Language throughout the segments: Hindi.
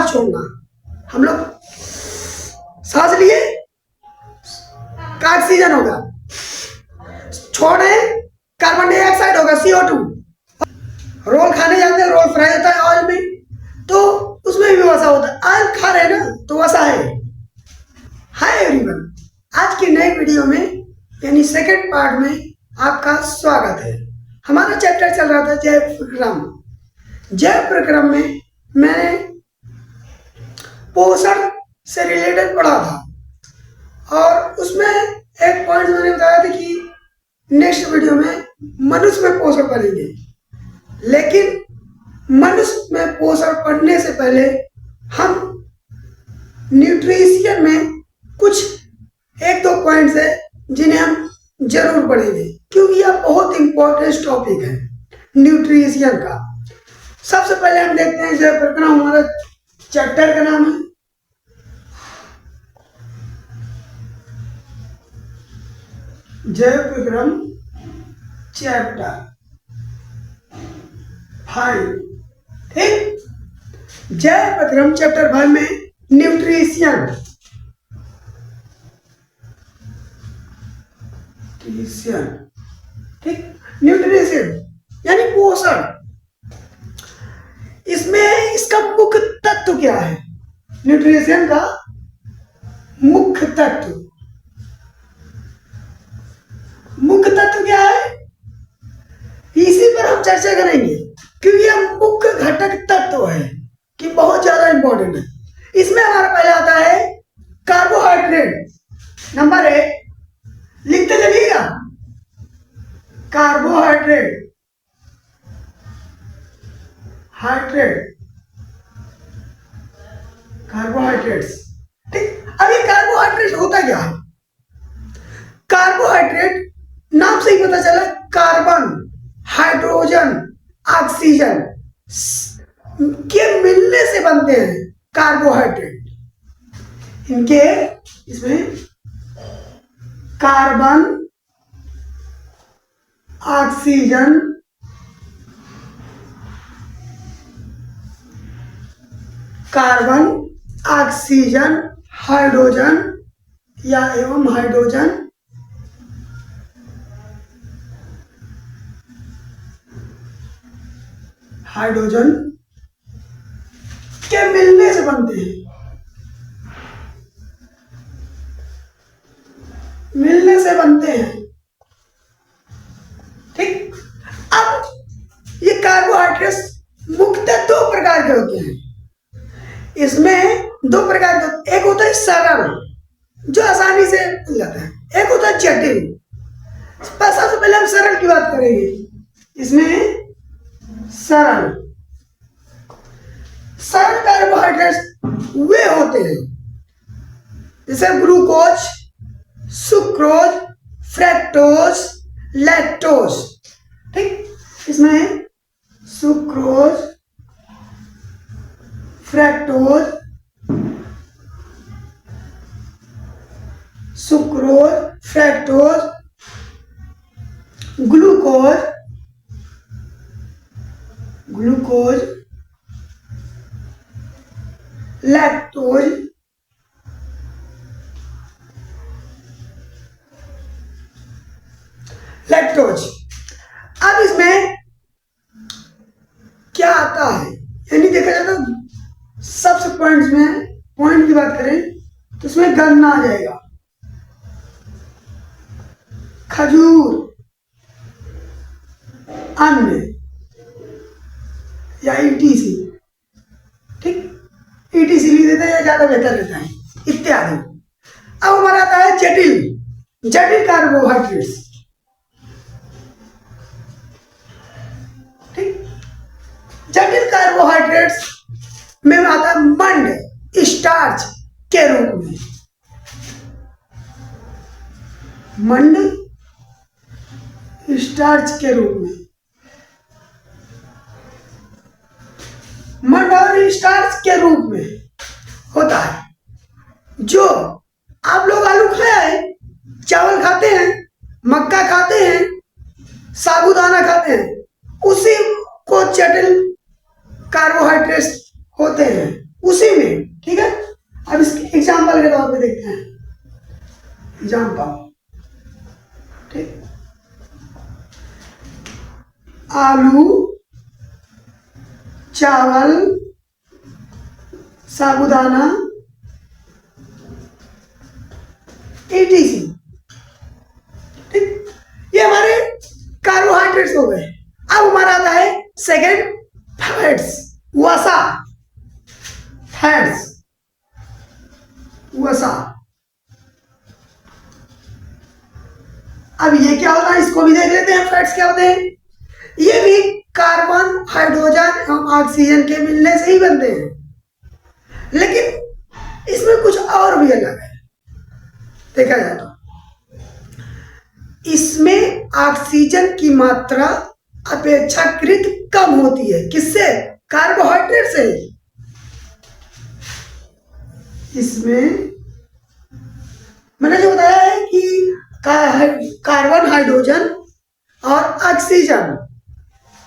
सांस छोड़ना, हम लोग सांस लिए का ऑक्सीजन होगा, छोड़े कार्बन डाइऑक्साइड होगा CO2। रोल खाने जाते हैं, रोल फ्राई होता है ऑयल में, तो उसमें भी वसा होता है। ऑयल खा रहे हैं ना, तो वसा है। हाय एवरीवन, आज की नई वीडियो में यानी सेकंड पार्ट में आपका स्वागत है। हमारा चैप्टर चल रहा था जैव प्रक्रम। जैव प्रक्रम में मैंने पोषण से रिलेटेड पढ़ा था और उसमें एक पॉइंट मैंने बताया था कि नेक्स्ट वीडियो में मनुष्य में पोषण पढ़ेंगे, लेकिन मनुष्य में पोषण पढ़ने से पहले हम न्यूट्रिशन में कुछ एक दो पॉइंट्स है जिन्हें हम जरूर पढ़ेंगे, क्योंकि यह बहुत इंपॉर्टेंट टॉपिक है न्यूट्रिशन का। सबसे पहले हम देखते हैं जैव प्रक्रम, हमारा चैप्टर का नाम है जैव प्रक्रम चैप्टर 5। ठीक, जैव प्रक्रम चैप्टर 5 में न्यूट्रिशन, ठीक, न्यूट्रिशन यानी पोषण। इसमें इसका मुख्य तत्व क्या है? न्यूट्रिशन का मुख्य तत्व क्या है, इसी पर हम चर्चा करेंगे, क्योंकि यह मुख्य घटक तत्व है कि बहुत ज्यादा इंपॉर्टेंट है। इसमें हमारा पहले आता है कार्बोहाइड्रेट। नंबर 1 लिखते चलिएगा, कार्बोहाइड्रेट, कार्बोहाइड्रेट्स। ठीक, अब ये कार्बोहाइड्रेट होता क्या है? कार्बोहाइड्रेट नाम से ही पता चला, कार्बन, हाइड्रोजन, ऑक्सीजन के मिलने से बनते हैं कार्बोहाइड्रेट। इनके इसमें कार्बन, ऑक्सीजन, हाइड्रोजन या एवं हाइड्रोजन के मिलने से बनते हैं, ठीक। अब ये कार्बोहाइड्रेट्स मुख्यतः दो प्रकार के होते हैं। इसमें दो प्रकार के, एक होता है सरल जो आसानी से मिल जाता है, एक होता है जटिल। सबसे पहले हम सरल की बात करेंगे। इसमें सरल कार्बोहाइड्रेट्स वे होते हैं जैसे ग्लूकोज, सुक्रोज, फ्रक्टोज, लैक्टोज। ठीक, इसमें सुक्रोज, फ्रक्टोज, ग्लूकोज, लैक्टोज। अब इसमें क्या आता है, यानी देखा जाए तो सबसे पॉइंट की बात करें तो इसमें गन्ना आ जाएगा, खजूर, अन्न या ETC। ठीक, ETC लिख देते हैं, ज्यादा बेहतर रहता है, इत्यादि। अब हमारा आता है जटिल कार्बोहाइड्रेट्स। ठीक, जटिल कार्बोहाइड्रेट्स में आता है मंड, स्टार्च के रूप में, मंड और स्टार्च के रूप में होता है। जो आप लोग आलू खाया है, चावल खाते हैं, मक्का खाते हैं, साबूदाना खाते हैं, उसी को जटिल कार्बोहाइड्रेट्स होते हैं। उसी में एग्जाम्पल, ठीक, आलू, चावल, साबूदाना, एटीसी, ठीक। ये हमारे कार्बोहाइड्रेट्स हो गए। अब हमारा आता है सेकेंड, फैट्स, वसा, फैट्स, वसा। अब ये क्या होता है, इसको भी देख लेते हैं। फैट्स क्या होते हैं? ये भी कार्बन, हाइड्रोजन एवं ऑक्सीजन के मिलने से ही बनते हैं, लेकिन इसमें कुछ और भी अलग है देखा जाए तो। इसमें ऑक्सीजन की मात्रा अपेक्षाकृत कम होती है। किससे? कार्बोहाइड्रेट से। इसमें मैंने जो बताया है कि कार्बन, हाइड्रोजन और ऑक्सीजन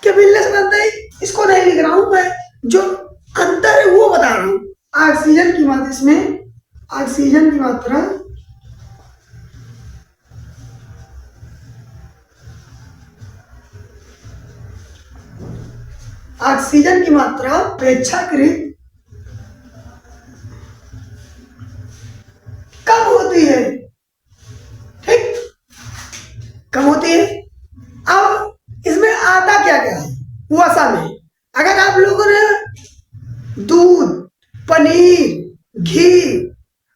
के मिलने से बनता है, इसको नहीं लिख रहा हूं मैं, जो अंतर है वो बता रहा हूं। ऑक्सीजन की मात्रा, इसमें ऑक्सीजन की मात्रा अपेक्षाकृत कम होती है, ठीक, कम होती है। अब इसमें आता क्या क्या है वसा में? अगर आप लोगों ने दूध, पनीर, घी,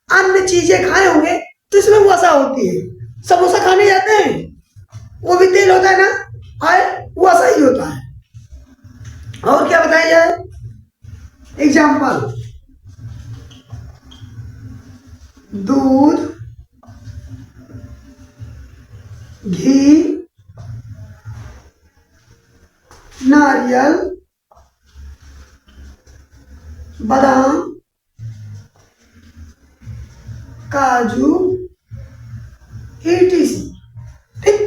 अन्य चीजें खाए होंगे तो इसमें वसा होती है। समोसा खाने जाते हैं, वो भी तेल होता है ना, और वसा ही होता है। और क्या बताया जाए? एग्जाम्पल, दूध, घी, नारियल, बादाम, काजू, ETC, ठीक,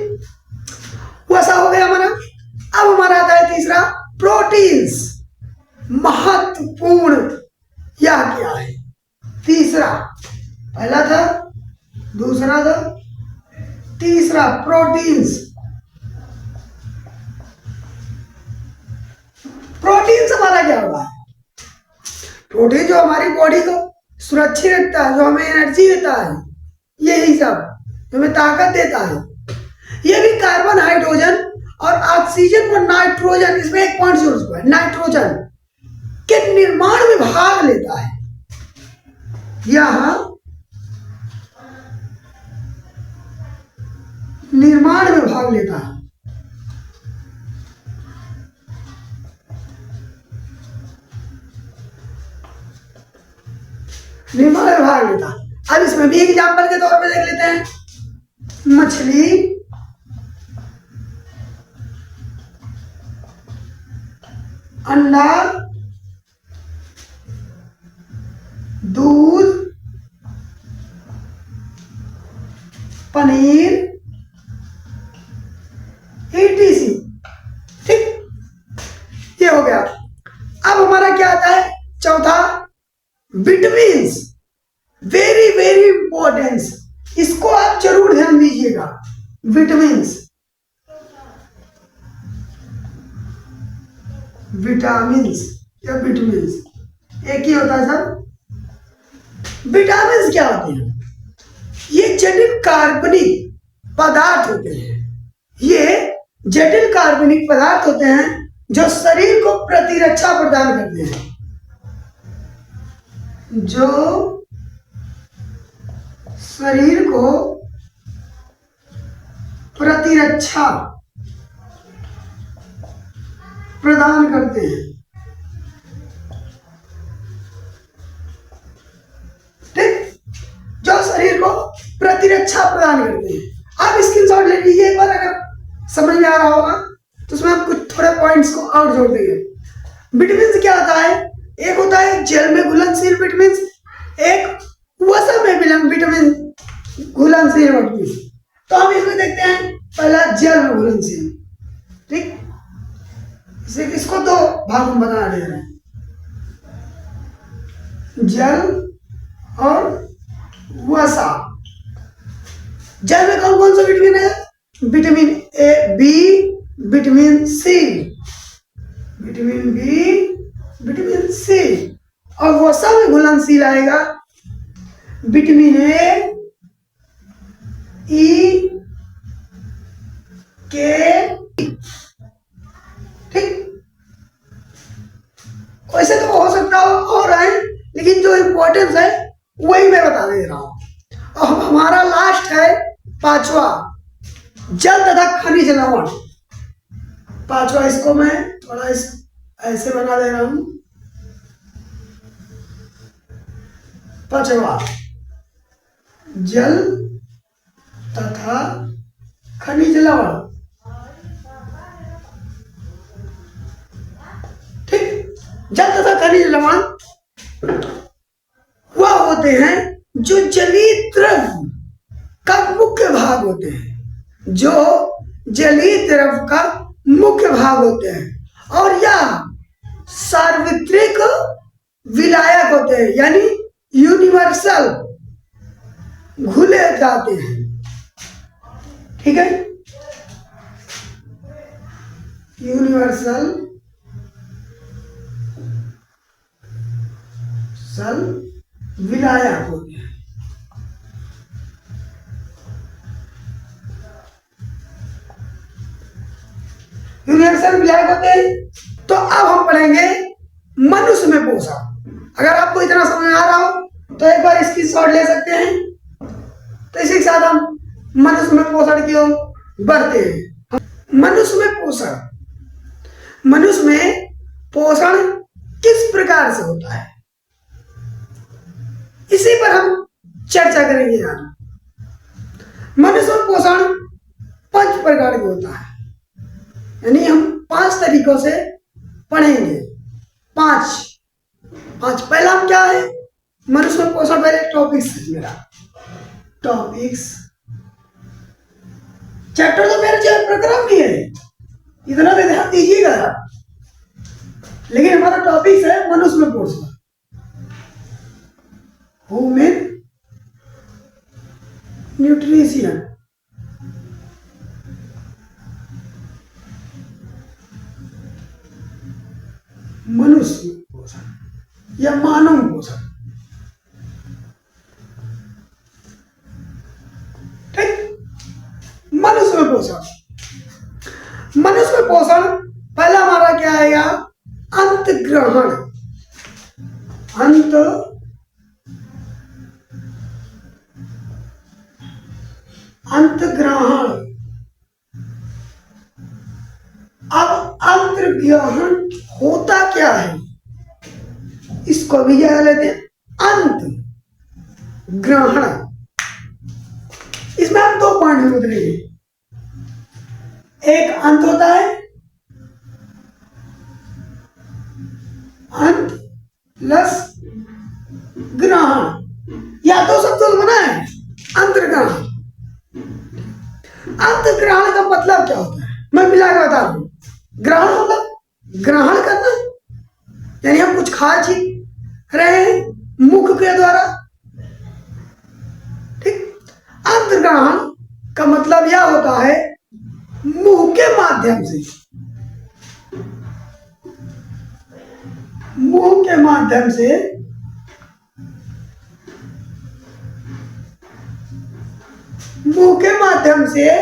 वैसा हो गया हमारा। अब हमारा आता है तीसरा, प्रोटीन्स। महत्वपूर्ण यह क्या है? तीसरा, पहला था, दूसरा था, तीसरा, प्रोटीन्स। प्रोटीन हमारा क्या होगा? प्रोटीन जो हमारी बॉडी को सुरक्षित रखता है, जो हमें एनर्जी देता है, यही सब हमें ताकत देता है। ये भी कार्बन, हाइड्रोजन और ऑक्सीजन और नाइट्रोजन, इसमें एक पॉइंट जोड़ है, नाइट्रोजन के निर्माण में भाग लेता है। यह निर्माण में भाग लेता है। निर्माण में भाग लेता है। अब इसमें भी एग्जाम्पल के तौर पे देख लेते हैं। मछली, अंडा, दूध, पनीर, ETC, ठीक, ये हो गया। अब हमारा क्या आता है? चौथा, विटामिन्स। वेरी वेरी इंपॉर्टेंस, इसको आप जरूर ध्यान दीजिएगा। विटामिन्स, विटामिन्स या विटामिन्स एक ही होता है सर। विटामिन्स क्या होते हैं? ये जटिल कार्बनिक पदार्थ होते हैं। ये जटिल कार्बनिक पदार्थ होते हैं जो शरीर को प्रतिरक्षा प्रदान करते हैं, जो शरीर को प्रतिरक्षा प्रदान करते हैं, ठीक, जो शरीर को प्रतिरक्षा प्रदान करते हैं। आप स्क्रीनशॉट ले लीजिए एक बार, अगर समझ में आ रहा होगा तो उसमें हम कुछ थोड़े पॉइंट्स को और जोड़ देंगे। विटामिन क्या होता है? एक होता है जल में घुलनशील विटामिन, एक वसा में विटामिन घुलनशील विटामिन। तो हम इसमें देखते हैं, पहला जल में घुलनशील, ठीक, इसको दो भाग में बना दे रहे हैं, जल और वसा। जल में कौन कौन सा विटामिन है? Vitamin A, B, vitamin C, vitamin B, vitamin C. और वसा में घुलनशील आएगा विटामिन ए, ई, के, ठीक। वैसे तो हो सकता हो और है, लेकिन जो इंपॉर्टेंस है वही मैं बता दे रहा हूं। और हमारा लास्ट है पांचवा, जल तथा खनिज लवण। पांचवा इसको मैं थोड़ा ऐसे बना दे रहा हूं। पांचवा, जल तथा खनिज लवण, ठीक। जल तथा खनिज लवण वह होते हैं जो जलीय द्रव का मुख्य भाग होते हैं, जो जलीय द्रव का मुख्य भाग होते हैं, और यह सार्वत्रिक विलायक होते हैं, यानी यूनिवर्सल घुले जाते हैं, ठीक है। यूनिवर्सल विलायक होते हैं। यूनिवर्सल विलायक होते हैं। तो अब हम पढ़ेंगे मनुष्य में पोषण। अगर आपको इतना समझ में आ रहा हो तो एक बार इसकी शॉट ले सकते हैं। तो इसी के साथ हम मनुष्य में पोषण की ओर बढ़ते हैं। मनुष्य में पोषण, मनुष्य में पोषण किस प्रकार से होता है, इसी पर हम चर्चा करेंगे यार। मनुष्य में पोषण 5 प्रकार के होता है, यानी हम 5 तरीकों से पढ़ेंगे। 5 पहला हम क्या है मनुष्य में पोषण, पहले टॉपिक्स मेरा टॉपिक्स चैप्टर तो मेरे प्रक्रम भी है, इतना तो ध्यान दीजिएगा। लेकिन हमारा टॉपिक्स है मनुष्य में पोषण, ह्यूमन न्यूट्रिशन। मनुष्य पोषण या मानव पोषण, ठीक। मनुष्य में पोषण, मनुष्य में पोषण पहला हमारा क्या आएगा, अंत ग्रहण। अंत ग्रहण। अब अंत ग्रहण होता क्या है, इसको भी क्या लेते हैं, अंत ग्रहण। इसमें हम 2 पॉइंट में उतरेंगे। एक अंत होता है, अंत प्लस ग्रहण, या 2 शब्दों से बना है अंतर्ग्रहण। अंतर्ग्रहण का मतलब क्या होता है, मैं मिला के बता दूं। ग्रहण मतलब ग्रहण करना, यानी हम कुछ खा पी रहे हैं मुख के द्वारा, ठीक। अंतर्ग्रहण का मतलब यह होता है मुंह के माध्यम से, मुंह के माध्यम से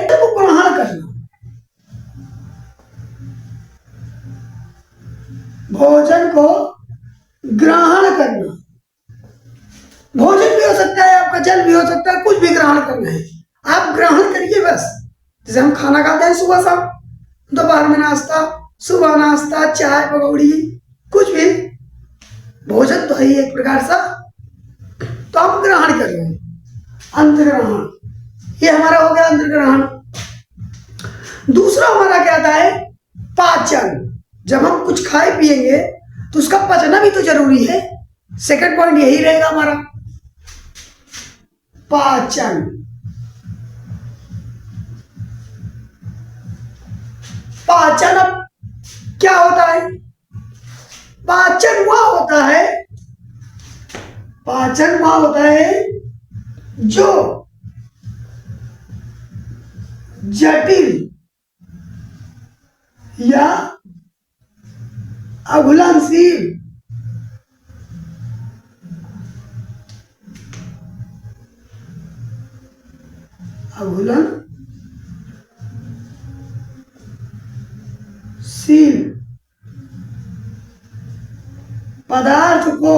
ग्रहण करना, भोजन को ग्रहण करना। भोजन भी हो सकता है आपका, जल भी हो सकता है, कुछ भी ग्रहण करना है, आप ग्रहण करिए बस। जैसे हम खाना खाते हैं सुबह शाम, दोपहर में नाश्ता, सुबह नाश्ता, चाय पकौड़ी, कुछ भी भोजन तो है एक प्रकार सा, तो हम ग्रहण कर रहे हैं। अंतर्ग्रहण, ये हमारा हो गया अंतर्ग्रहण। दूसरा हमारा क्या आता है, पाचन। जब हम कुछ खाए पिएंगे तो उसका पचना भी तो जरूरी है। सेकंड पॉइंट यही रहेगा हमारा, पाचन। पाचन अब क्या होता है, पाचन वह होता है, पाचन वह होता है जो जटिल या अघुलनशील, अघुलनशील पदार्थ को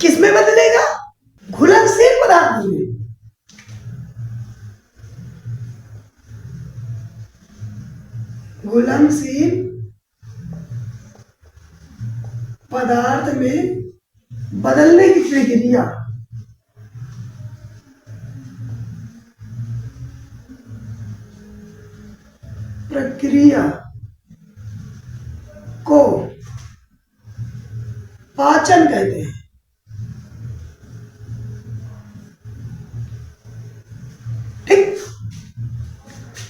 किसमें बदलेगा? घुलनशील पदार्थ में। घुलनशील पदार्थ में बदलने की प्रक्रिया को पाचन कहते हैं। ठीक,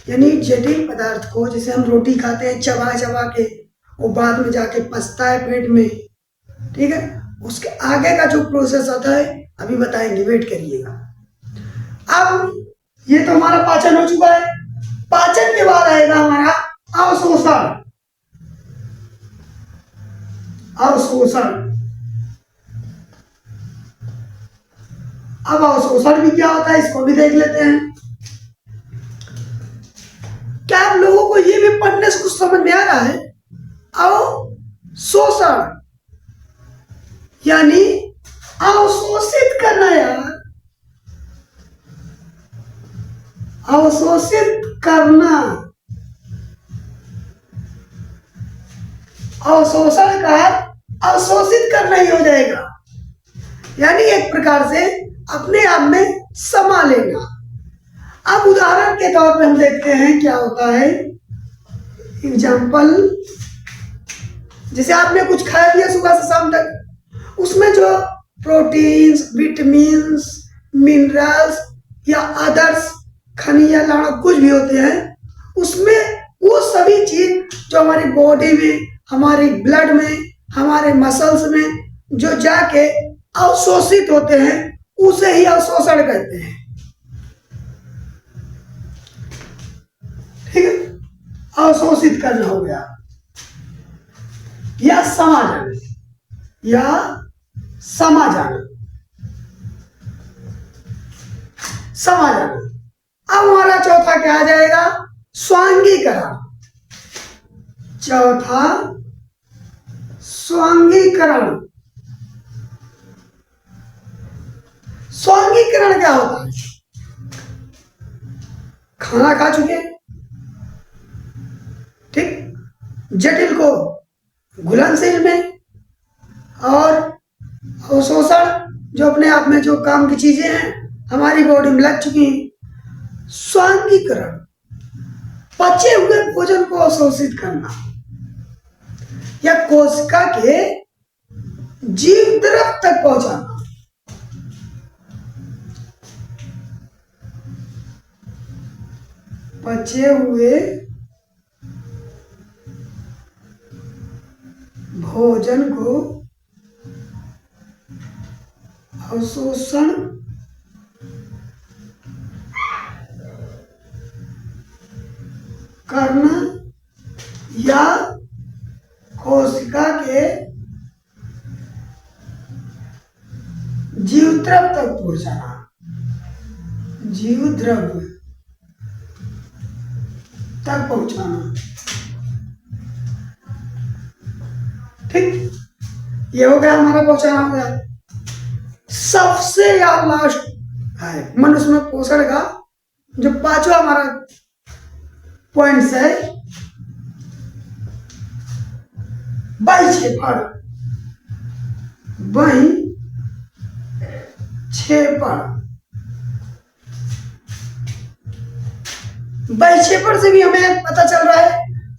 यानी जटिल पदार्थ को, जैसे हम रोटी खाते हैं चबा चबा के, वो बाद में जाके पचता है पेट में, ठीक है, उसके आगे का जो प्रोसेस होता है अभी बताएंगे, वेट करिएगा। अब ये तो हमारा पाचन हो चुका है। पाचन के बाद आएगा हमारा अवशोषण। अवशोषण, अब अवशोषण भी क्या होता है इसको भी देख लेते हैं। क्या आप लोगों को ये भी पढ़ने से कुछ समझ में आ रहा है? अवशोषण यानी अवशोषित करना यार, अवशोषित करना। अवशोषण का अवशोषित करना ही हो जाएगा, यानी एक प्रकार से अपने आप में समा लेना। अब उदाहरण के तौर पे हम देखते हैं क्या होता है। एग्जाम्पल, जैसे आपने कुछ खाया पिया सुबह से शाम तक, उसमें जो प्रोटीन्स, विटामिन्स, मिनरल्स या अदर्स खनिज या लवण कुछ भी होते हैं, उसमें वो सभी चीज जो हमारी बॉडी में, हमारी ब्लड में, हमारे मसल्स में जो जाके अवशोषित होते हैं, उसे ही अवशोषण कहते हैं। ठीक है, अवशोषित करना हो गया या समा जाना, या समा जाना, समा जाना। अब हमारा चौथा क्या आ जाएगा? स्वांगीकरण। चौथा स्वांगीकरण। स्वांगीकरण क्या होता है? खाना खा चुके, ठीक, जटिल को घुलनशील में, और अवशोषण जो अपने आप में जो काम की चीजें हैं हमारी बॉडी में लग चुकी हैं। स्वांगीकरण, पचे हुए भोजन को अवशोषित करना या कोशिका के जीव द्रव तक पहुंचाना। पचे हुए भोजन को अवशोषण करना या कोशिका के जीव द्रव तक पहुंचाना। जीव द्रव तक पहुंचाना। ठीक, ये हो गया हमारा पहुंचाना हो गया। सबसे या लास्ट है मनुष्य में पोषण का जो पांचवा हमारा पॉइंट्स है, बहिक्षेपण। बहिक्षेपण से भी हमें पता चल रहा है,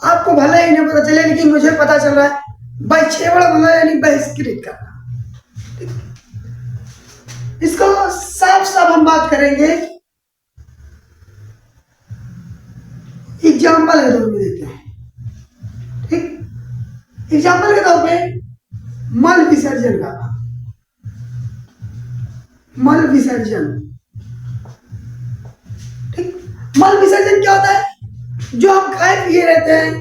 आपको भले ही नहीं पता चले लेकिन मुझे पता चल रहा है, बहिक्षेपण मतलब यानी बहिष्कृत करना। इसको साफ साफ हम बात करेंगे, एग्जाम्पल के तौर पे देते हैं। ठीक, एग्जाम्पल के तौर पे मल विसर्जन करना। मल विसर्जन, ठीक, मल विसर्जन क्या होता है? जो हम खाए पिए रहते हैं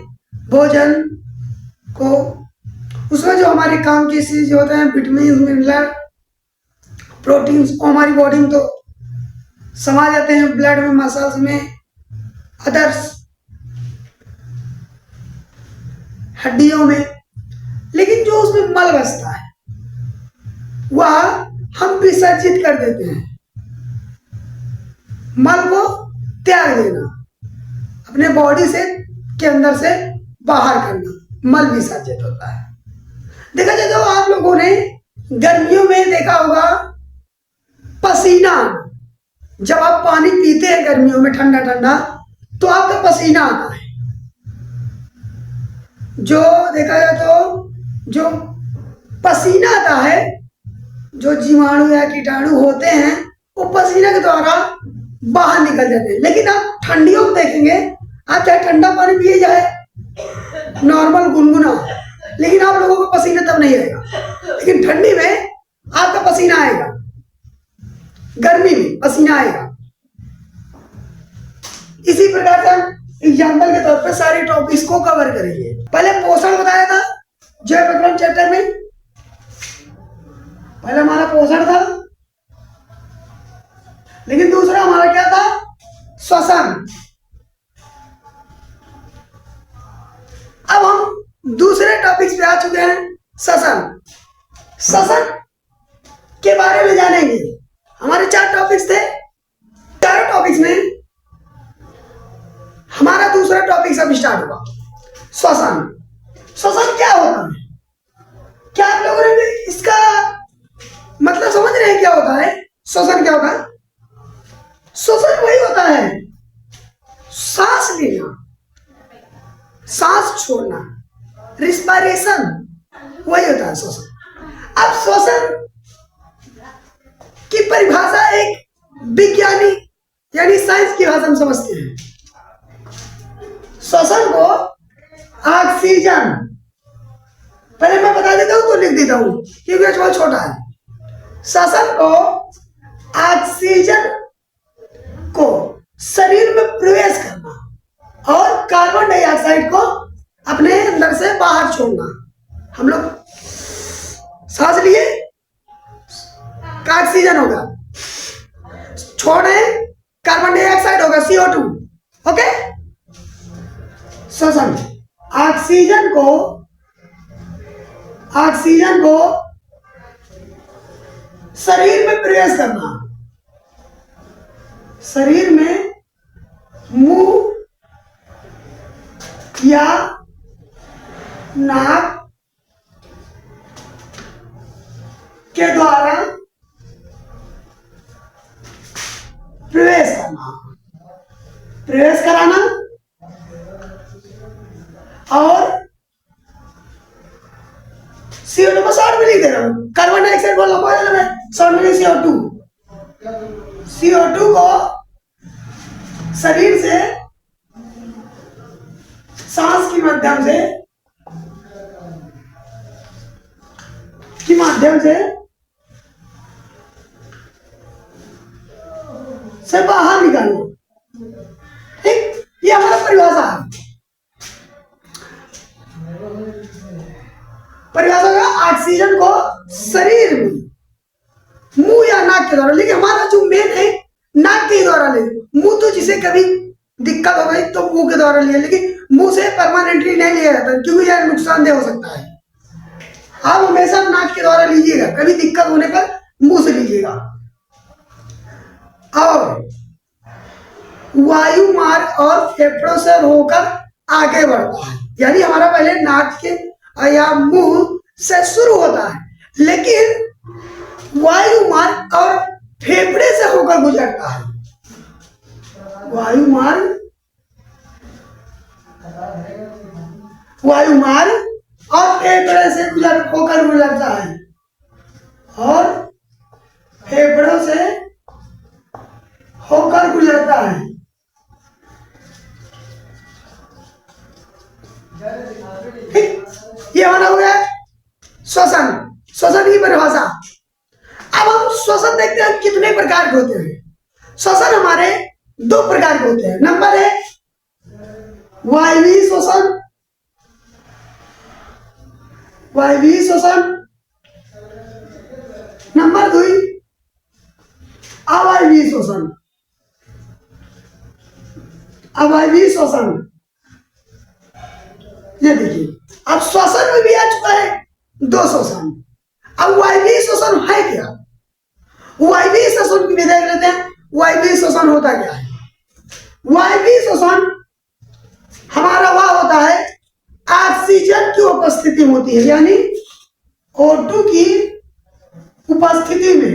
भोजन को, उसमें जो हमारे काम की चीज होते हैं, विटामिन, मिनरल, प्रोटीन्स, वो हमारी बॉडी में तो समा जाते हैं, ब्लड में, मसल्स में, अदर्स हड्डियों में। लेकिन जो उसमें मल बचता है वह हम विसर्जित कर देते हैं। मल को त्याग देना, अपने बॉडी से के अंदर से बाहर करना, मल विसर्जित होता है। देखा जाए तो आप लोगों ने गर्मियों में देखा होगा पसीना, जब आप पानी पीते हैं गर्मियों में ठंडा ठंडा, तो आपका पसीना आता है। जो देखा जाए तो जो पसीना आता है, जो जीवाणु या कीटाणु होते हैं वो पसीना के द्वारा बाहर निकल जाते हैं। लेकिन आप ठंडियों में देखेंगे, आप चाहे ठंडा पानी पिए जाए नॉर्मल गुनगुना, लेकिन आप लोगों को पसीना तब नहीं आएगा। लेकिन ठंडी में आपका पसीना आएगा, गर्मी में पसीना आएगा। इसी प्रकार से हम एग्जाम्पल के तौर पर सारे टॉपिक्स को कवर करेंगे। पहले पोषण बताया था जय विक्रम चैप्टर में, पहले हमारा पोषण था, लेकिन दूसरा हमारा क्या था? श्वसन। अब हम दूसरे टॉपिक्स पे आ चुके हैं, श्वसन। श्वसन के बारे में जानेंगे। हमारे 4 टॉपिक्स थे, चारों टॉपिक्स में हमारा दूसरा टॉपिक अब स्टार्ट हुआ, श्वसन। श्वसन क्या होता है? क्या आप लोगों ने इसका मतलब समझ रहे हैं क्या होता है? श्वसन क्या होता है? श्वसन वही होता है, सांस लेना, सांस छोड़ना, रिस्पायरेशन, वही होता है श्वसन। अब श्वसन की परिभाषा एक वैज्ञानिक यानी साइंस की भाषा में समझते हैं। श्वसन को ऑक्सीजन, पहले मैं बता देता हूं तो लिख देता हूं क्योंकि बहुत छोटा है। श्वसन को ऑक्सीजन को शरीर में प्रवेश करना और कार्बन डाइऑक्साइड को अपने अंदर से बाहर छोड़ना। हम लोग सांस लिए, ऑक्सीजन होगा, छोड़े कार्बन डाइऑक्साइड होगा, CO2। ओके, श्वसन ऑक्सीजन को शरीर में प्रवेश करना, शरीर में मुंह या नाक के द्वारा प्रवेश करना, प्रवेश कराना, और CO2 को शॉर्ट में लिख दे रहा हूं, कार्बन डाइऑक्साइड बोल रहा हूं मैं, शॉर्ट में CO2। CO2 को शरीर से सांस के माध्यम से बाहर निकालना। ठीक, ये हमारा परिभाषा है। परिभाषा का ऑक्सीजन को शरीर में मुंह या नाक के द्वारा, लेकिन हमारा जो मेन है नाक के द्वारा ले, मुंह तो जिसे कभी दिक्कत हो गई तो मुंह के द्वारा लिया, लेकिन मुंह से परमानेंटली नहीं लिया जाता क्योंकि यह नुकसानदेह हो सकता है। आप हमेशा नाक के द्वारा लीजिएगा, कभी दिक्कत होने पर मुंह से लीजिएगा। और वायु मार्ग और फेफड़ों से होकर आगे बढ़ता है, यानी हमारा पहले नाक के या मुंह से शुरू होता है, लेकिन वायु मार्ग और फेफड़े से होकर गुजरता है। वायु मार्ग और फेफड़े से होकर गुजरता है, और फेफड़ों से होकर गुजरता है। ये हमारा हो गया श्वसन, श्वसन की परिभाषा। अब हम श्वसन देखते हैं कितने प्रकार के होते हैं। श्वसन हमारे दो प्रकार के होते हैं। नंबर एक, वायवीय श्वसन, वायवीय श्वसन। नंबर दो, अवायवीय श्वसन, अवायवीय श्वसन। ये देखिए, अब श्वसन में भी आ चुका है दो श्वसन। अब वायवीय श्वसन है क्या? वायवीय श्वसन की भी देख लेते हैं। वायवीय श्वसन होता क्या है? वायवीय श्वसन हमारा वह होता है ऑक्सीजन की उपस्थिति में होती है, यानी O2 की उपस्थिति में,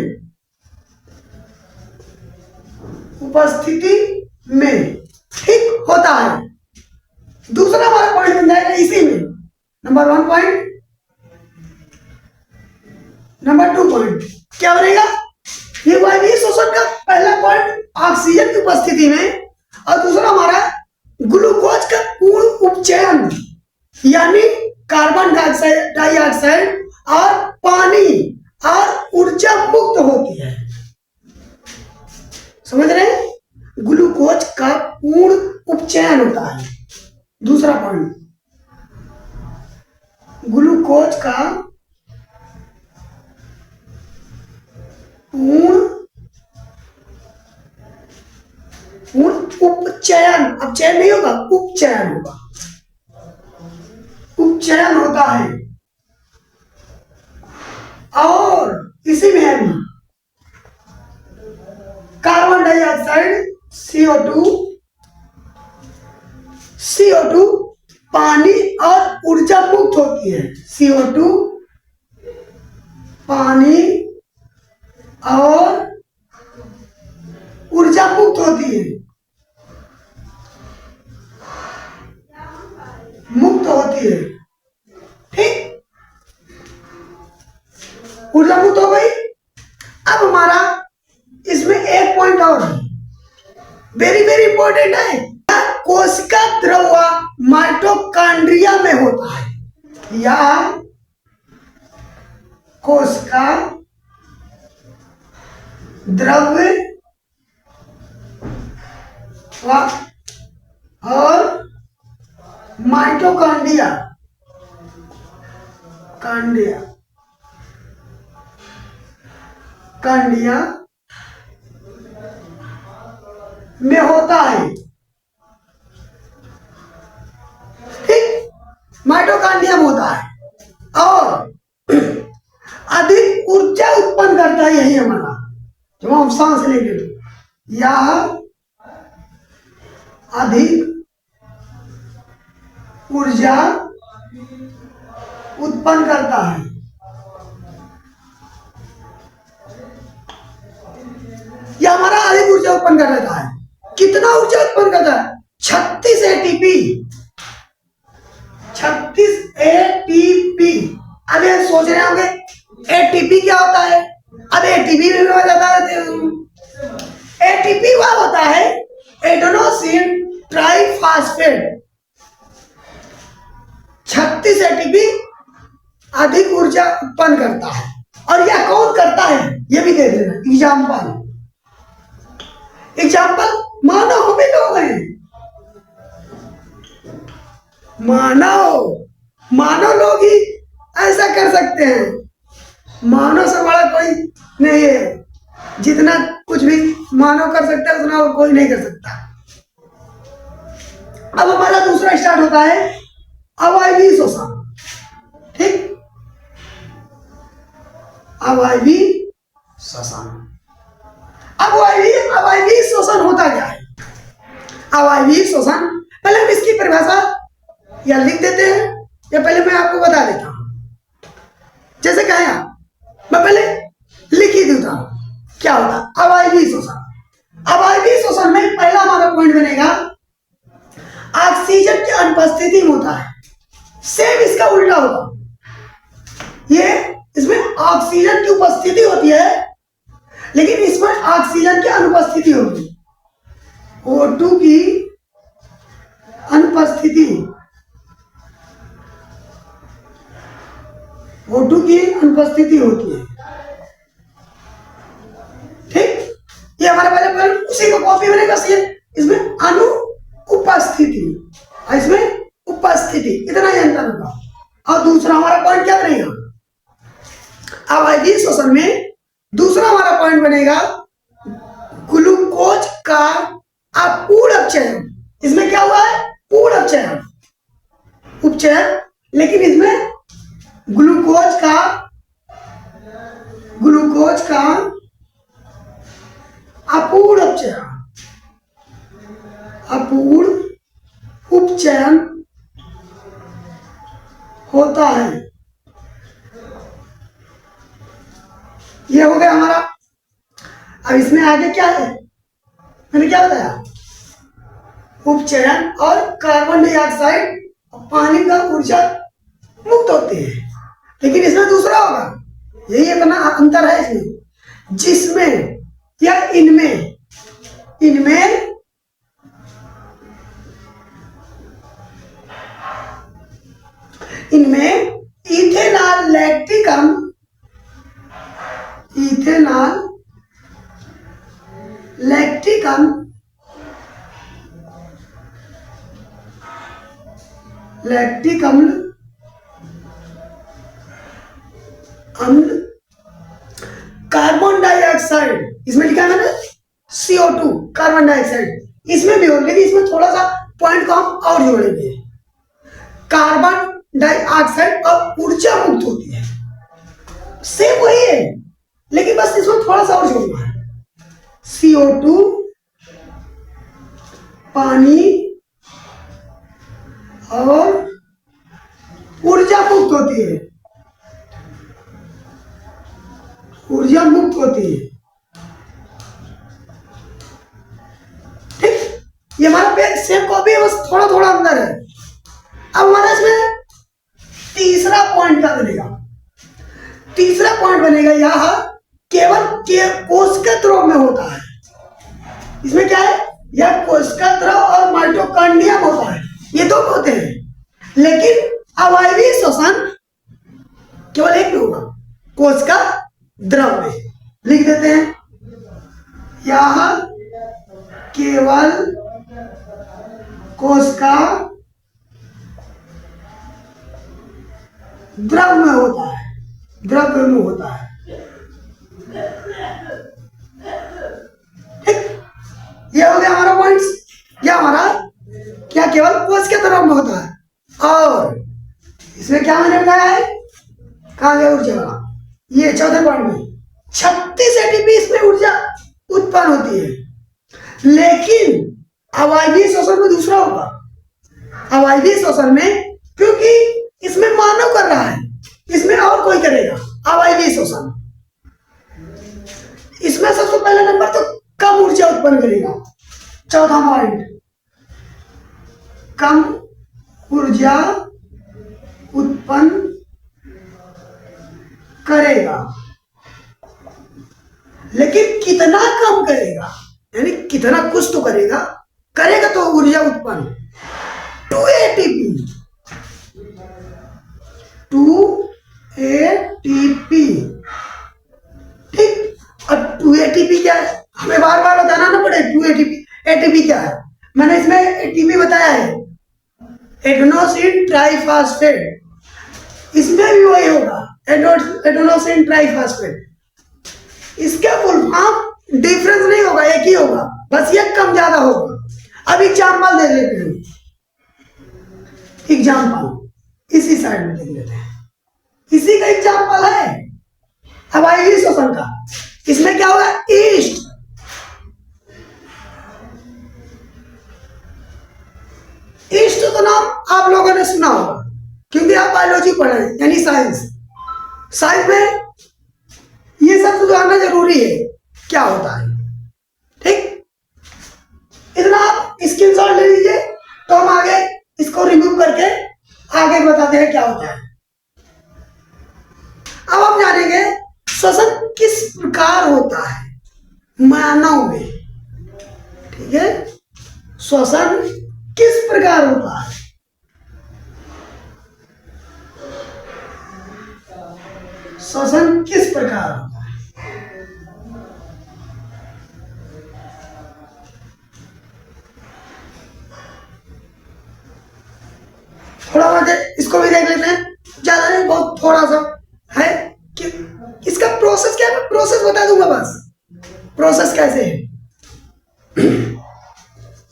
उपस्थिति में ठीक होता है। दूसरा हमारा पॉइंट बन जाएगा इसी में, नंबर 1 पॉइंट। नंबर 2 पॉइंट क्या बनेगा? ये वायवीय श्वसन का पहला पॉइंट ऑक्सीजन की उपस्थिति में, और दूसरा हमारा ग्लूकोज का पूर्ण उपचयन, यानी कार्बन डाइऑक्साइड और पानी और ऊर्जा मुक्त होती है। समझ रहे हैं? ग्लूकोज का पूर्ण उपचयन होता है। दूसरा पॉइंट, ग्लूकोज का पूर्ण उपचयन, अब चयन नहीं होगा, उपचयन होगा, उपचयन होता है। और इसी में है कार्बन डाइऑक्साइड CO2 पानी और ऊर्जा मुक्त होती है। CO2 पानी और ऊर्जा मुक्त होती है, मुक्त होती है। ठीक, ऊर्जा मुक्त हो गई। अब हमारा इसमें एक पॉइंट और है, वेरी वेरी इंपॉर्टेंट है। कोशिका द्रव माइटोकॉन्ड्रिया में होता है, या कोशिका द्रव और माइटोकॉन्ड्रिया कॉन्ड्रिया में होता है। ठीक, माइटोकॉन्ड्रिया में होता है और अधिक ऊर्जा उत्पन्न करता है। यही हमारा जब हम सांस लेंगे तो, या अधिक ऊर्जा उत्पन्न करता है। यह हमारा अधिक ऊर्जा उत्पन्न कर देता है। कितना ऊर्जा उत्पन्न करता है? 36 ATP, 36 ATP। अब ये सोच रहे होंगे ATP क्या होता है? अब ATP में जाता है। ATP वह होता है एडेनोसिन ट्राइफॉस्फेट। 36 ATP अधिक ऊर्जा उत्पन्न करता है। और यह कौन करता है ये भी देख लेना। एग्जाम्पल मानव हमें लोग हैं, मानव लोग ही ऐसा कर सकते हैं। मानव से बड़ा कोई नहीं है। जितना कुछ भी मानव कर सकता है उतना और कोई नहीं कर सकता। अब हमारा दूसरा स्टार्ट होता है अवायवीय श्वसन। ठीक, अवायवीय श्वसन। अवायवीय श्वसन होता क्या है? अवायवीय श्वसन, पहले हम इसकी परिभाषा या लिख देते हैं या पहले मैं आपको बता देता हूं। जैसे कहें आप, मैं पहले लिख ही देता हूं क्या होता अवायवीय श्वसन। अवायवीय श्वसन में पहला हमारा पॉइंट बनेगा ऑक्सीजन की अनुपस्थिति में होता है। सेम इसका उल्टा होगा। ये इसमें ऑक्सीजन की उपस्थिति होती है लेकिन इसमें ऑक्सीजन की अनुपस्थिति होगी। O2 की अनुपस्थिति, O2 की अनुपस्थिति होती है। ठीक, ये हमारे पहले उसी को कॉपी बनेगा। बनेगा ग्लूकोज का अपूर्ण अपचयन। इसमें क्या हुआ है? पूर्ण अपचयन, उपचयन, लेकिन इसमें ग्लूकोज का अपूर्ण अपचयन, अपूर्ण उपचयन होता है। ये हो गया हमारा। अब इसमें आगे क्या है? मैंने क्या बताया? उपचयन और कार्बन डाइऑक्साइड पानी का ऊर्जा मुक्त होती है, लेकिन इसमें दूसरा होगा। यही इतना अंतर है इसमें, जिसमें या इनमें इथेनॉल लैक्टिक अम्ल, कार्बन डाइऑक्साइड, इसमें लिखा है मैंने CO2 कार्बन डाइऑक्साइड, इसमें भी हो, लेकिन इसमें थोड़ा सा पॉइंट को हम और जोड़ेंगे। कार्बन डाइऑक्साइड और ऊर्जा मुक्त होती है, सेम वही है, लेकिन बस इसमें थोड़ा सा और जोड़ना है। CO2 पानी और ऊर्जा मुक्त होती है, ऊर्जा मुक्त होती है। ठीक, ये हमारा पेज सेम कॉपी है, बस थोड़ा थोड़ा अंदर है। अब हमारा इसमें तीसरा पॉइंट क्या बनेगा? तीसरा पॉइंट बनेगा यह केवल कोशिका द्रव में होता है। इसमें क्या है? यह कोशिका द्रव और माइटोकॉन्ड्रियम होता है, ये दो होते हैं, लेकिन अवायवीय श्वसन केवल एक में होगा, कोशिका द्रव में। लिख देते हैं, यह केवल कोशिका द्रव में होता है, द्रव में होता है। ठीक, ये हो गया हमारा पॉइंट्स। क्या हमारा क्या केवल कोशिका द्रव में होता है। और इसमें क्या मैंने बताया है? कहाँ गया ऊर्जा वाला? ये चौथे पॉइंट में 36 ATP इसमें ऊर्जा उत्पन्न होती है, लेकिन अवायवीय श्वसन में दूसरा होगा। अवायवीय श्वसन में, क्योंकि इसमें मानव कर रहा है, इसमें और कोई करेगा अवायवीय श्वसन। इसमें सबसे पहला नंबर तो कम ऊर्जा उत्पन्न करेगा। चौथा पॉइंट, कम ऊर्जा उत्पन्न करेगा, लेकिन कितना कम करेगा, यानी कितना कुछ तो करेगा, तो ऊर्जा उत्पन्न 2 ATP, 2 ATP। ठीक, अब 2 ATP क्या है? हमें बार बार बताना ना पड़े 2 ATP क्या है। मैंने इसमें ATP बताया है, एडेनोसिन ट्राइफॉस्फेट, इसमें भी वही होगा, एडेनोसिन ट्राइफॉस्फेट। इसका फुल फॉर्म डिफरेंस नहीं होगा, एक ही होगा, बस ये कम ज्यादा होगा। अब एग्जाम्पल देख लेते हैं, एग्जाम्पल इसी साइड में देख लेते हैं। इसी का एग्जाम्पल है अवायवीय श्वसन का। इसमें क्या होगा? ईस्ट, ईस्ट तो नाम आप लोगों ने सुना होगा, क्योंकि आप बायोलॉजी पढ़े हैं, यानी साइंस। साइंस में ये सब तो जानना जरूरी है क्या होता है। ठीक, इतना आप स्क्रीनशॉट ले लीजिए, तो हम आगे इसको रिमूव करके आगे बताते हैं क्या होता है। अब हम जानेंगे श्वसन किस प्रकार होता है मानव में। ठीक है, श्वसन किस प्रकार होता है? श्वसन किस प्रकार होता है? थोड़ा बहुत इसको भी देख लेते हैं, ज्यादा नहीं, बहुत थोड़ा सा है कि इसका प्रोसेस क्या है, मैं प्रोसेस बता दूंगा बस। प्रोसेस कैसे है?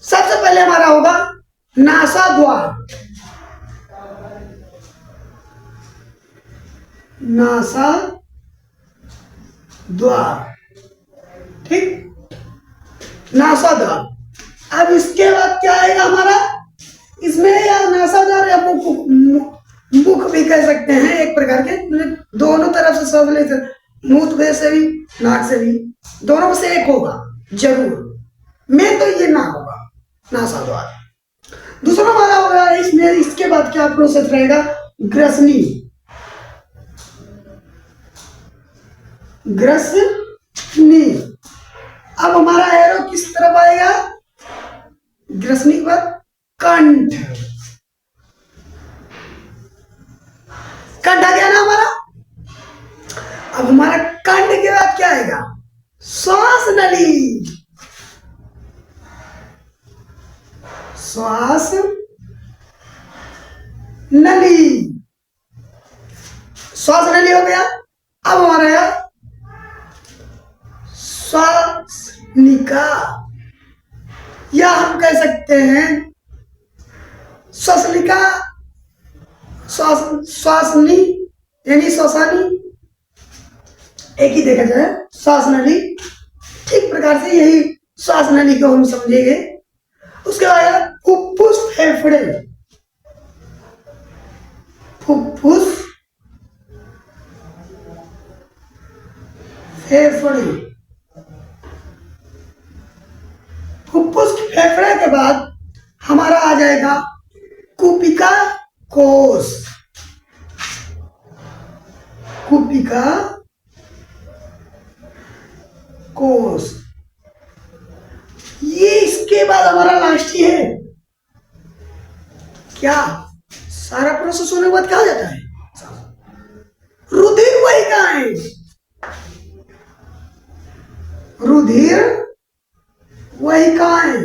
सबसे पहले हमारा होगा नासा द्वार। नासा द्वार, ठीक, नासा द्वार। अब इसके बाद क्या आएगा हमारा इसमें, या नासा द्वार या मुख भी कह सकते हैं एक प्रकार के, दोनों तरफ से सब ले, मुंह से भी नाक से भी, दोनों में से एक होगा जरूर, मैं तो ये ना होगा नासा द्वार। दूसरा हमारा होगा इसमें, इसके बाद क्या प्रोसेस रहेगा, ग्रसनी। ग्रसनी। अब हमारा एरो किस तरफ आएगा, ग्रसनी के बाद कंठ। कंठ आ गया ना हमारा। अब हमारा कंठ के बाद क्या आएगा, श्वास नली। श्वास नली, श्वास नली हो गया। अब हमारा श्वासनिका, या हम कह सकते हैं श्वासनिका, श्वासनी यानी श्वासानी, एक ही देखा जाए, श्वास नली। ठीक प्रकार से यही श्वास नली को हम समझेंगे। उसके बाद फुफ्फुस फेफड़े। फुफ्फुस फेफड़े, फुफ्फुस फेफड़े के बाद हमारा आ जाएगा कुपिका कोश। कुपिका कोश, ये इसके बाद हमारा लास्ट ही है। क्या सारा प्रोसेस होने के बाद क्या हो जाता है, रुधिर वाहिकाएं। रुधिर वाहिकाएं,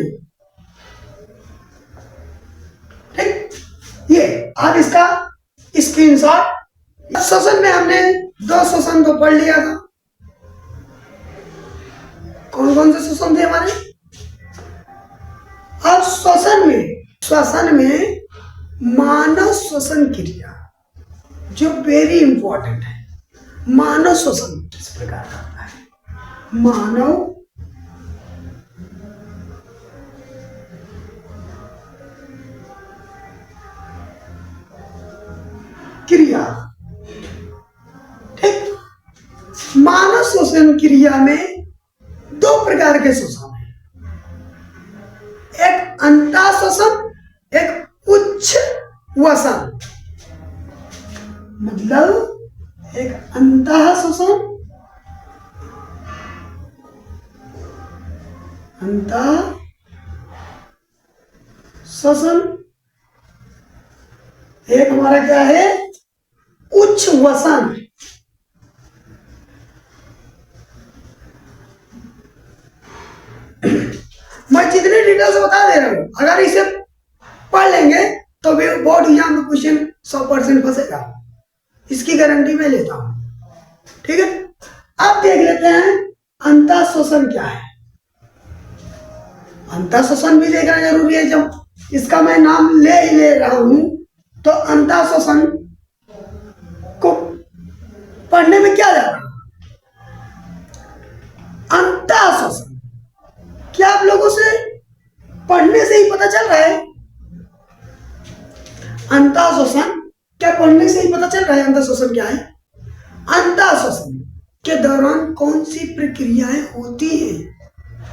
ठीक। ये अब इसका स्क्रीनशॉट। सेशन में हमने 2 सेशन तो पढ़ लिया था। कौन कौन से सेशन थे हमारे, और श्वसन में मानव श्वसन क्रिया जो वेरी इंपॉर्टेंट है। मानव श्वसन किस प्रकार का होता है, मानव क्रिया, ठीक। मानव श्वसन क्रिया में 2 प्रकार के श्वसन है, एक अंतः श्वसन, एक उच्च वसन। मतलब एक अंतः श्वसन, अंतः श्वसन, एक हमारा क्या है, उच्च वसन। मैं जितने डिटेल से बता दे रहा हूं, अगर इसे पढ़ लेंगे तो भी बोर्ड एग्जाम में क्वेश्चन 100% फंसेगा, इसकी गारंटी मैं लेता हूं, ठीक है। अब देख लेते हैं अंतः श्वसन क्या है। अंतः श्वसन भी देखना जरूरी है, जब इसका मैं नाम ले ही ले रहा हूं तो अंतः श्वसन को पढ़ने में क्या जा रहा है, अंतः श्वसन। क्या आप लोगों से पढ़ने से ही पता चल रहा है अंतः श्वसन, क्या पढ़ने से ही पता चल रहा है अंतः श्वसन क्या है। अंतः श्वसन के दौरान कौन सी प्रक्रियाएं होती हैं,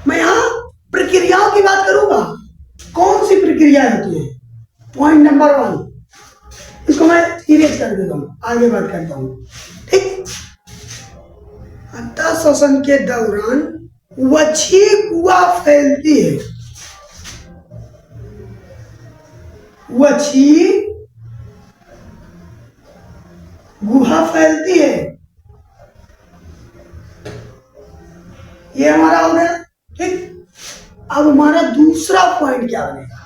मैं यहां प्रक्रियाओं की बात करूंगा, कौन सी प्रक्रिया होती है। पॉइंट नंबर 1, इसको मैं इरेज कर देता हूं, आगे बात करता हूं, ठीक। अंतः श्वसन के दौरान वक्षी गुहा फैलती है, वक्षी गुहा फैलती है, ये हमारा हो गया, ठीक। अब हमारा दूसरा पॉइंट क्या बनेगा,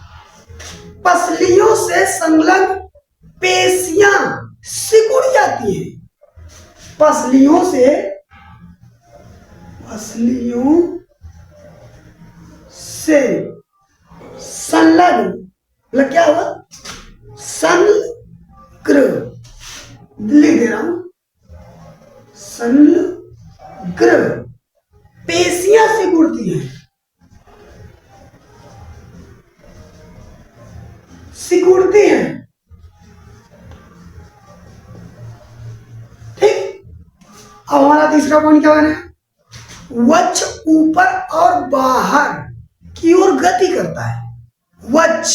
पसलियों से संलग्न पेशियां सिकुड़ जाती हैं, पसलियों से पसलियों से संलग्न, मतलब क्या हुआ, संलग्न, लिख दे रहा हूं, संलग्न पेशियां सिकुड़ती हैं, सिकुड़ती हैं। ठीक, अब हमारा तीसरा पॉइंट क्या बना? वक्ष ऊपर और बाहर की ओर गति करता है। वक्ष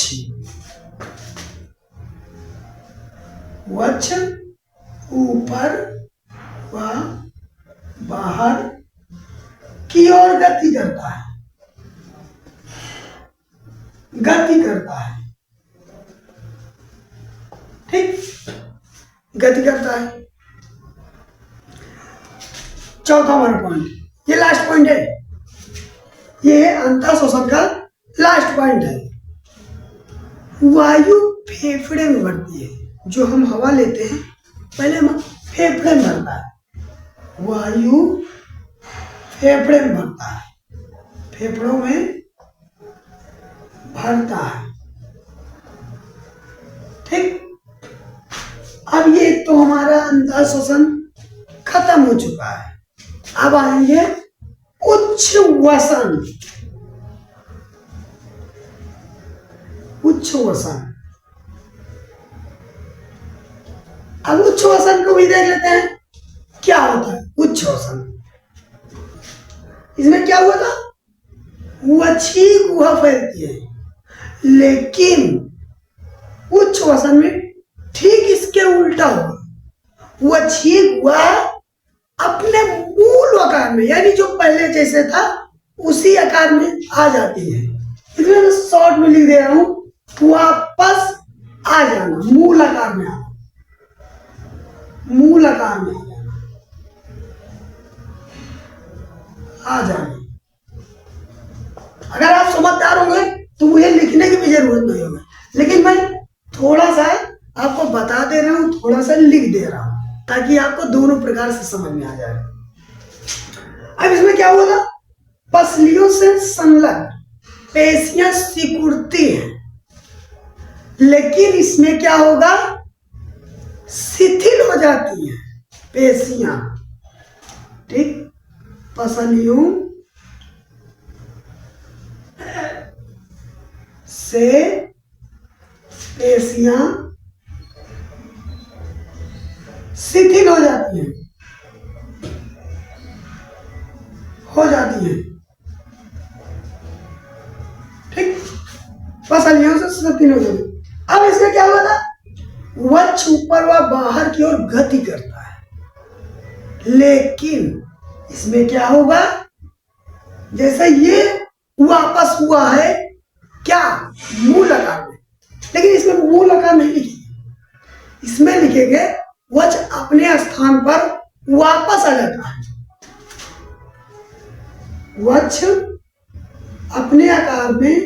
ऊपर व बाहर की ओर गति करता है, गति करता है। ठीक, गति करता है। चौथा हमारा पॉइंट, ये लास्ट पॉइंट है, ये अंतः श्वसन का लास्ट पॉइंट है। वायु फेफड़े में भरती है, जो हम हवा लेते हैं पहले हम फेफड़े में भरता है, वायु फेफड़े में भरता है, फेफड़ों में भरता है। ठीक, अब ये तो हमारा अंतः श्वसन खत्म हो चुका है। अब आएंगे उच्छ्वसन। उच्छ्वसन, अब उच्छ्वसन को भी देख लेते हैं क्या होता है। उच्छ्वसन, इसमें क्या हुआ था, वक्षी गुहा फैलती है, लेकिन उच्छ्वसन में ठीक इसके उल्टा होगा। वक्षी गुहा अपने मूल आकार में, यानी जो पहले जैसे था उसी आकार में आ जाती है। इसमें मैं शॉर्ट में लिख दे रहा हूं, वापस आ जाना, मूल आकार में आना, मूल आकार में आ जाना। अगर आप समझदार होंगे तो मुझे लिखने की भी जरूरत नहीं होगी, लेकिन मैं थोड़ा सा आपको बता दे रहा हूं, थोड़ा सा लिख दे रहा हूं, ताकि आपको दोनों प्रकार से समझ में आ जाए। अब इसमें क्या हुआ था, पसलियों से संलग्न पेशियां सिकुड़ती हैं, लेकिन इसमें क्या होगा, शिथिल हो जाती हैं पेशियां। ठीक, पसलियों से पेशियां शिथिल हो जाती हैं, हो जाती हैं। ठीक, पसलियों से शिथिल हो जाती है। अब इसमें क्या हुआ था, वक्ष ऊपर व बाहर की ओर गति करता है, लेकिन इसमें क्या होगा, जैसे ये वापस हुआ है क्या, मूल आकार में, लेकिन इसमें मूल आकार नहीं लिखेंगे, इसमें लिखेंगे वक्ष अपने स्थान पर वापस आ जाता है। वक्ष अपने आकार में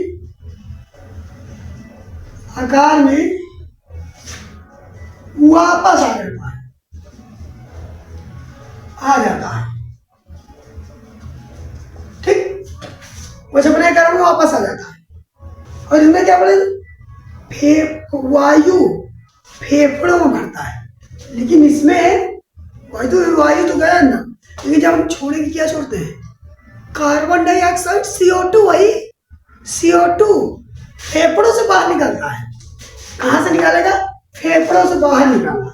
वापस आ जाता है, आ जाता है। ठीक, वक्ष अपने आकार में वापस आ जाता है। और इसमें क्या बोले, वायु फेफड़ों में भरता है, लेकिन इसमें वायु तो गया ना, लेकिन जब हम छोड़ेंगे क्या छोड़ते हैं, कार्बन डाइऑक्साइड, CO2, वही CO2 फेफड़ों से बाहर निकलता है। कहां से निकालेगा, फेफड़ों से बाहर निकालना,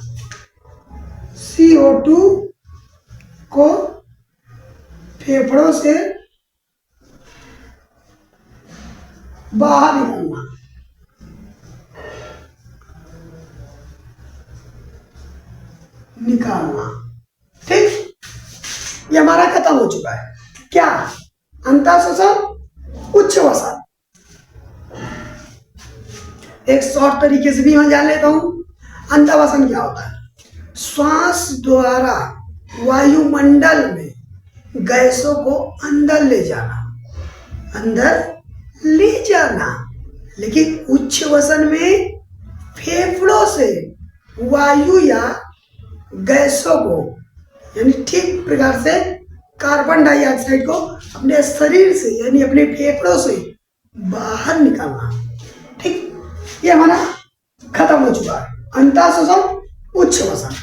CO2 को फेफड़ों से बाहर निकालना। ठीक, ये हमारा खत्म हो चुका है। क्या, अंतःश्वसन, उच्छ्वसन। एक शॉर्ट तरीके से भी मैं जान लेता हूं, अंतःश्वसन क्या होता है, श्वास द्वारा वायुमंडल में गैसों को अंदर ले जाना, अंदर ले जाना। लेकिन उच्छ्वसन में फेफड़ों से वायु या गैसों को, यानी ठीक प्रकार से कार्बन डाइऑक्साइड को अपने शरीर से यानी अपने फेफड़ों से बाहर निकालना। ठीक, ये हमारा खत्म हो चुका है अंतःश्वसन उच्छ्वसन।